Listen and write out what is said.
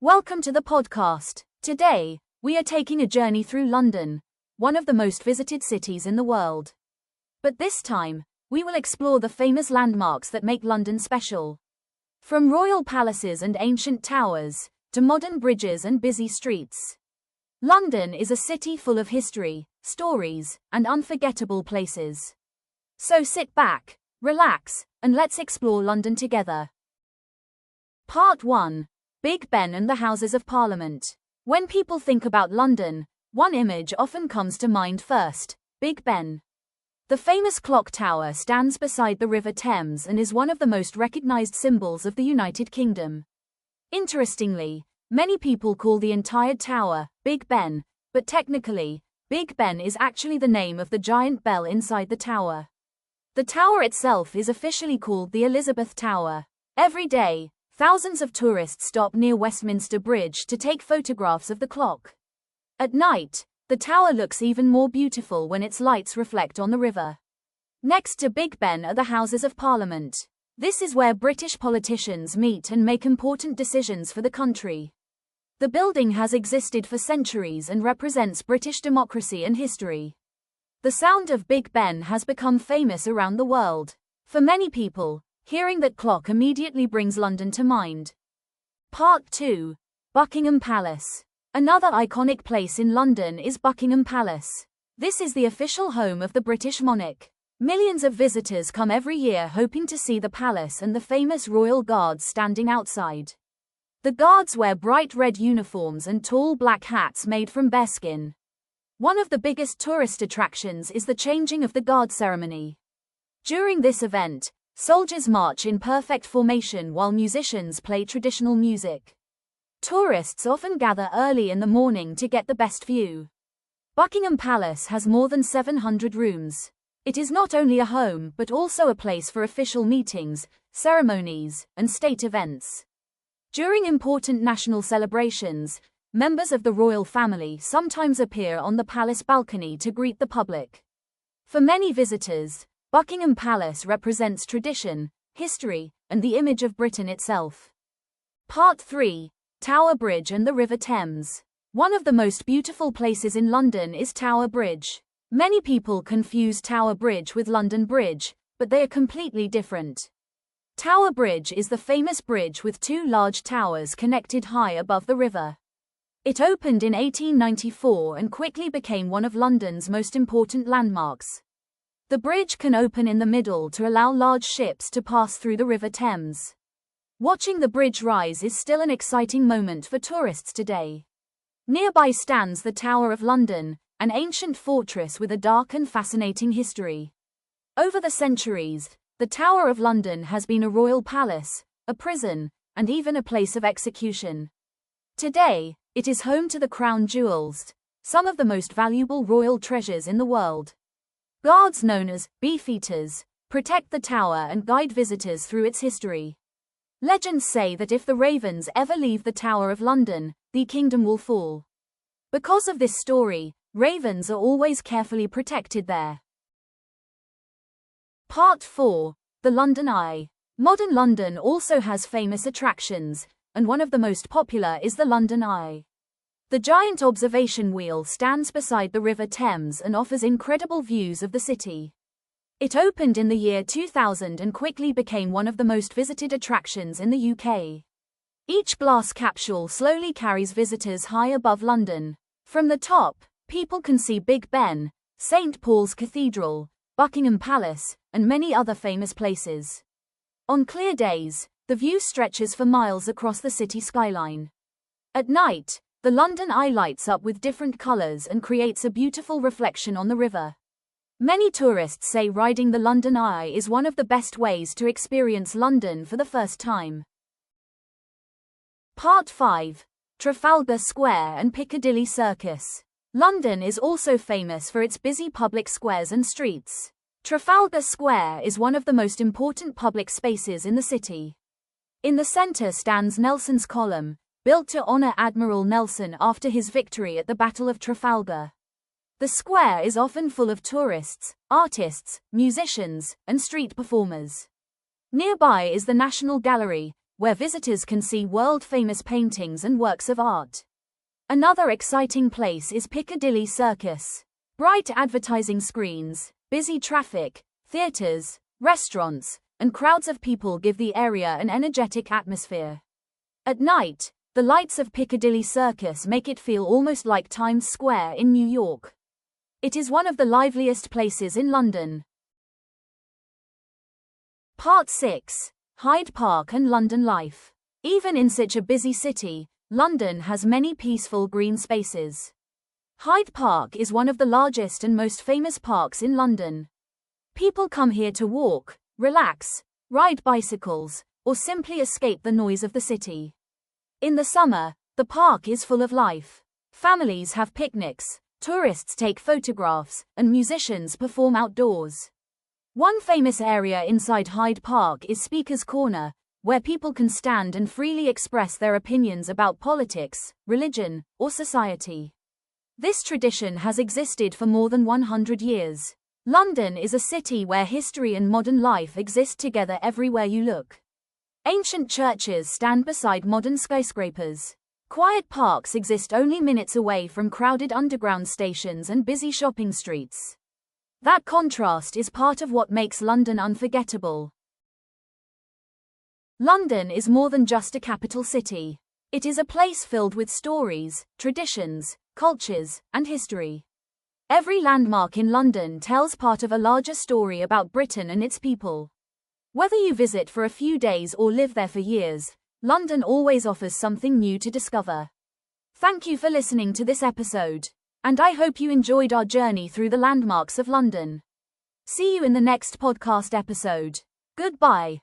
Welcome to the podcast. Today, we are taking a journey through London, one of the most visited cities in the world. But this time, we will explore the famous landmarks that make London special. From royal palaces and ancient towers, to modern bridges and busy streets. London is a city full of history, stories, and unforgettable places. So sit back, relax, and let's explore London together. Part 1. Big Ben and the Houses of Parliament. When people think about London, one image often comes to mind first: Big Ben. The famous clock tower stands beside the River Thames and is one of the most recognized symbols of the United Kingdom. Interestingly, many people call the entire tower Big Ben, but technically, Big Ben is actually the name of the giant bell inside the tower. The tower itself is officially called the Elizabeth Tower. Every day, thousands of tourists stop near Westminster Bridge to take photographs of the clock. At night, the tower looks even more beautiful when its lights reflect on the river. Next to Big Ben are the Houses of Parliament. This is where British politicians meet and make important decisions for the country. The building has existed for centuries and represents British democracy and history. The sound of Big Ben has become famous around the world. For many people, hearing that clock immediately brings London to mind. Part 2. Buckingham Palace. Another iconic place in London is Buckingham Palace. This is the official home of the British monarch. Millions of visitors come every year hoping to see the palace and the famous royal guards standing outside. The guards wear bright red uniforms and tall black hats made from bearskin. One of the biggest tourist attractions is the changing of the guard ceremony. During this event, soldiers march in perfect formation while musicians play traditional music. Tourists often gather early in the morning to get the best view. Buckingham Palace has more than 700 rooms. It is not only a home but also a place for official meetings, ceremonies, and state events. During important national celebrations, members of the royal family sometimes appear on the palace balcony to greet the public. For many visitors, Buckingham Palace represents tradition, history, and the image of Britain itself. Part 3. Tower Bridge and the River Thames. One of the most beautiful places in London is Tower Bridge. Many people confuse Tower Bridge with London Bridge, but they are completely different. Tower Bridge is the famous bridge with two large towers connected high above the river. It opened in 1894 and quickly became one of London's most important landmarks. The bridge can open in the middle to allow large ships to pass through the River Thames. Watching the bridge rise is still an exciting moment for tourists today. Nearby stands the Tower of London, an ancient fortress with a dark and fascinating history. Over the centuries, the Tower of London has been a royal palace, a prison, and even a place of execution. Today, it is home to the crown jewels, some of the most valuable royal treasures in the world. Guards known as beefeaters protect the tower and guide visitors through its history. Legends say that if the ravens ever leave the Tower of London, the kingdom will fall. Because of this story, ravens are always carefully protected there. Part 4. The London Eye. Modern London also has famous attractions, and one of the most popular is the London Eye. The giant observation wheel stands beside the River Thames and offers incredible views of the city. It opened in the year 2000 and quickly became one of the most visited attractions in the UK. Each glass capsule slowly carries visitors high above London. From the top, people can see Big Ben, St. Paul's Cathedral, Buckingham Palace, and many other famous places. On clear days, the view stretches for miles across the city skyline. At night, the London Eye lights up with different colors and creates a beautiful reflection on the river. Many tourists say riding the London Eye is one of the best ways to experience London for the first time. Part 5. Trafalgar Square and Piccadilly Circus. London is also famous for its busy public squares and streets. Trafalgar Square is one of the most important public spaces in the city. In the center stands Nelson's Column, built to honor Admiral Nelson after his victory at the Battle of Trafalgar. The square is often full of tourists, artists, musicians, and street performers. Nearby is the National Gallery, where visitors can see world-famous paintings and works of art. Another exciting place is Piccadilly Circus. Bright advertising screens, busy traffic, theatres, restaurants, and crowds of people give the area an energetic atmosphere. At night, the lights of Piccadilly Circus make it feel almost like Times Square in New York. It is one of the liveliest places in London. Part 6. Hyde Park and London life. Even in such a busy city, London has many peaceful green spaces. Hyde Park is one of the largest and most famous parks in London. People come here to walk, relax, ride bicycles, or simply escape the noise of the city. In the summer, the park is full of life. Families have picnics, tourists take photographs, and musicians perform outdoors. One famous area inside Hyde Park is Speaker's Corner, where people can stand and freely express their opinions about politics, religion, or society. This tradition has existed for more than 100 years. London is a city where history and modern life exist together everywhere you look. Ancient churches stand beside modern skyscrapers. Quiet parks exist only minutes away from crowded underground stations and busy shopping streets. That contrast is part of what makes London unforgettable. London is more than just a capital city. It is a place filled with stories, traditions, cultures, and history. Every landmark in London tells part of a larger story about Britain and its people. Whether you visit for a few days or live there for years, London always offers something new to discover. Thank you for listening to this episode, and I hope you enjoyed our journey through the landmarks of London. See you in the next podcast episode. Goodbye.